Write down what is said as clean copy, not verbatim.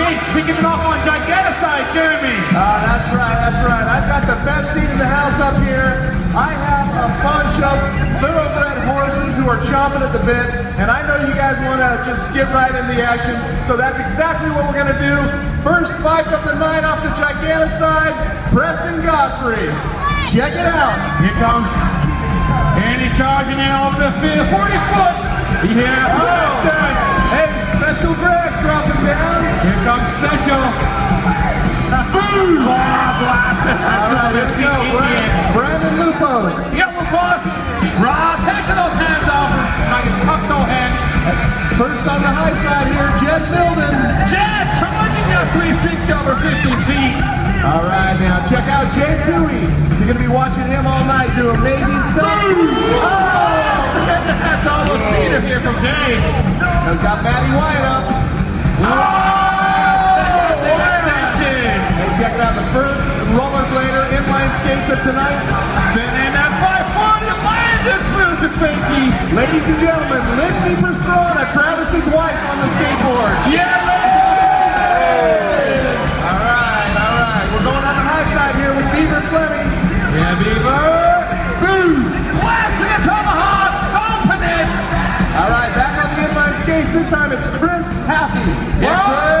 skate, kicking it off on Giganticide, Jeremy. That's right, that's right. I've got the best seat in the house up here. I have a bunch of thoroughbred horses who are chomping at the bit, and I know you guys want to just get right in the action, so that's exactly what we're going to do. First fight of the night off the Giganticide, Preston Godfrey. Check it out. Here comes Andy charging in over the field, 40 foot. Yeah, Preston. Hey, Special Greg dropping down. Here comes Special. Boom! Blasted. All right, let's go. Brandon Lupos. Yeah, Lupos. Rod taking those hands off. I can tuck no hand. First on the high side here, Jed Milden. Jed charging up 360 over 50 feet. All right, now check out Jay Tui. You're going to be watching him all night do amazing stuff. That's almost seen him here from Jay. We got Matty Wyatt up. Hey, check it out, the first rollerblader inline skates of tonight. Spinning that 540, lands it smooth to Fakey. Ladies and gentlemen, Lindsay Pastrana, Travis's wife on the skateboard. Yeah! All right. We're going on the high side here with Beaver Fleming. Yeah, Beaver. Boom! Blasting the tomahawk, stomping it. All right, back on the inline skates. This time it's Chris Happy. Yeah,